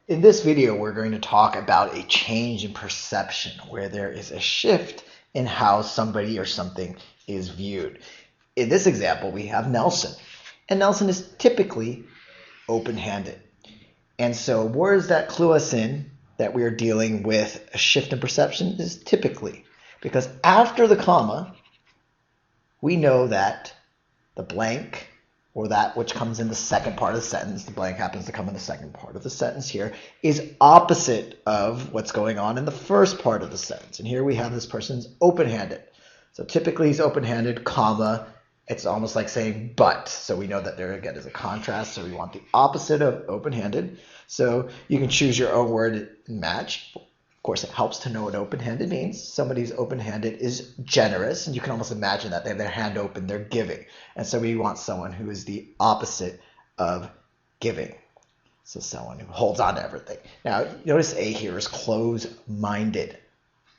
In this video, we're going to talk about a change in perception where there is a shift in how somebody or something is viewed. In this example, we have Nelson, and Nelson is typically open-handed. And so words that clue us in that we are dealing with a shift in perception is typically, because after the comma, we know that the blank, or that which comes in the second part of the sentence, the blank happens to come in the second part of the sentence here, is opposite of what's going on in the first part of the sentence. And here we have this person's open-handed. So typically he's open-handed, comma, it's almost like saying but. So we know that there again is a contrast, so we want the opposite of open-handed. So you can choose your own word and match. Of course, it helps to know what open-handed means. Somebody who's open-handed is generous, and you can almost imagine that they have their hand open, they're giving. And so we want someone who is the opposite of giving. So someone who holds on to everything. Now, notice A here is close-minded.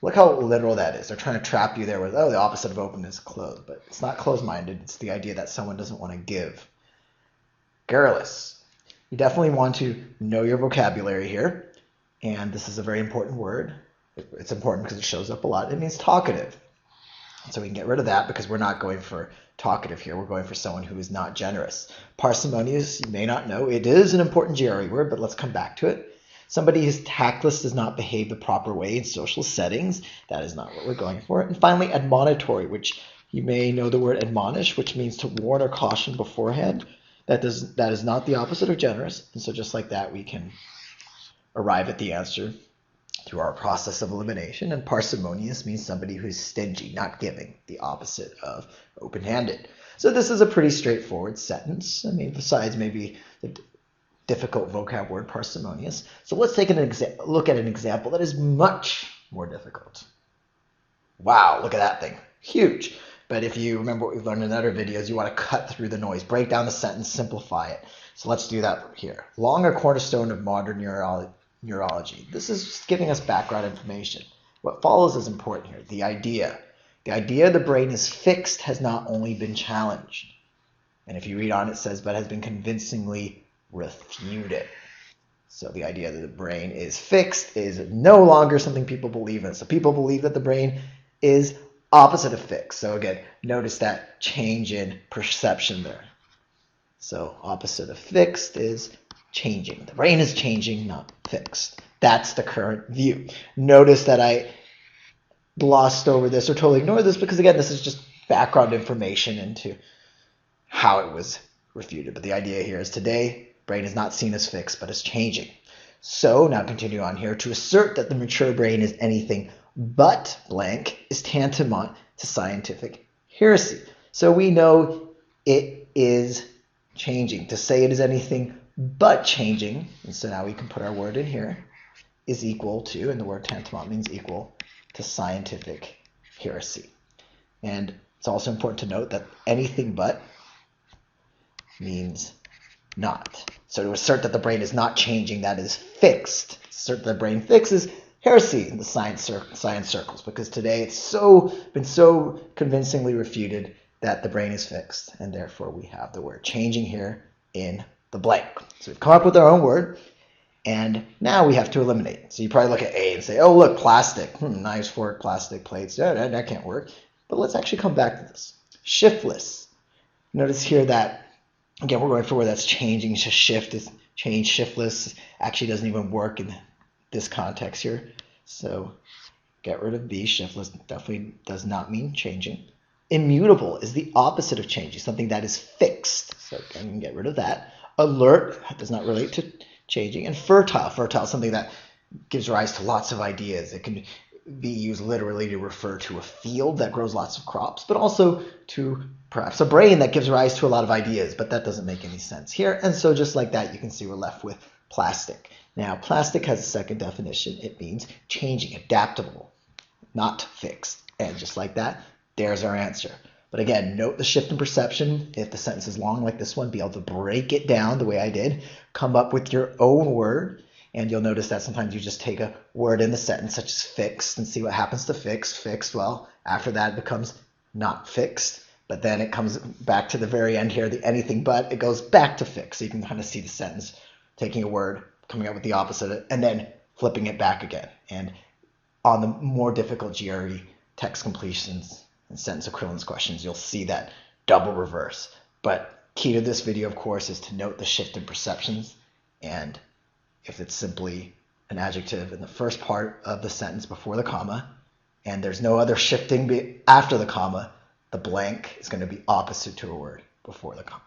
Look how literal that is. They're trying to trap you there with, oh, the opposite of open is closed. But it's not close-minded. It's the idea that someone doesn't want to give. Garrulous. You definitely want to know your vocabulary here. And this is a very important word. It's important because it shows up a lot. It means talkative. So we can get rid of that because we're not going for talkative here. We're going for someone who is not generous. Parsimonious, you may not know. It is an important GRE word, but let's come back to it. Somebody who's tactless, does not behave the proper way in social settings. That is not what we're going for. And finally, admonitory, which you may know the word admonish, which means to warn or caution beforehand. That is not the opposite of generous. And so just like that, we can arrive at the answer through our process of elimination. And parsimonious means somebody who's stingy, not giving, the opposite of open-handed. So this is a pretty straightforward sentence. I mean, besides maybe the difficult vocab word parsimonious. So let's take a look at an example that is much more difficult. Wow, look at that thing. Huge. But if you remember what we've learned in other videos, you want to cut through the noise, break down the sentence, simplify it. So let's do that here. Longer cornerstone of modern neurology. This is just giving us background information. What follows is important here. The idea the brain is fixed has not only been challenged. And if you read on, it says, but has been convincingly refuted. So the idea that the brain is fixed is no longer something people believe in. So people believe that the brain is opposite of fixed. So again, notice that change in perception there. So opposite of fixed is changing. The brain is changing, not fixed. That's the current view. Notice that I glossed over this or totally ignored this because, again, this is just background information into how it was refuted. But the idea here is today, brain is not seen as fixed, but as changing. So now continue on here. To assert that the mature brain is anything but blank is tantamount to scientific heresy. So we know it is changing. To say it is anything but changing, and so now we can put our word in here, is equal to, and the word tantamount means equal to scientific heresy. And it's also important to note that anything but means not. So to assert that the brain is not changing, that is fixed. Assert that the brain fixes heresy in the science circles, because today it's been so convincingly refuted that the brain is fixed, and therefore we have the word changing here in the blank. So we've come up with our own word, and now we have to eliminate. So you probably look at A and say, oh, look, plastic. Knives, fork, plastic, plates. That can't work. But let's actually come back to this. Shiftless. Notice here that, again, we're going for where that's changing. Shift is change. Shiftless actually doesn't even work in this context here. So get rid of B. Shiftless definitely does not mean changing. Immutable is the opposite of changing, something that is fixed. So again, you can get rid of that. Alert does not relate to changing. And fertile, something that gives rise to lots of ideas. It can be used literally to refer to a field that grows lots of crops, but also to perhaps a brain that gives rise to a lot of ideas, but that doesn't make any sense here. And so just like that, you can see we're left with plastic. Now, plastic has a second definition. It means changing, adaptable, not fixed. And just like that, there's our answer. But again, note the shift in perception. If the sentence is long like this one, be able to break it down the way I did, come up with your own word, and you'll notice that sometimes you just take a word in the sentence, such as fixed, and see what happens to fixed. Fixed, well, after that it becomes not fixed, but then it comes back to the very end here, the anything but, it goes back to fixed. So you can kind of see the sentence taking a word, coming up with the opposite, and then flipping it back again. And on the more difficult GRE text completions and sentence equivalence questions, you'll see that double reverse. But key to this video, of course, is to note the shift in perceptions. And if it's simply an adjective in the first part of the sentence before the comma, and there's no other shifting after the comma, the blank is going to be opposite to a word before the comma.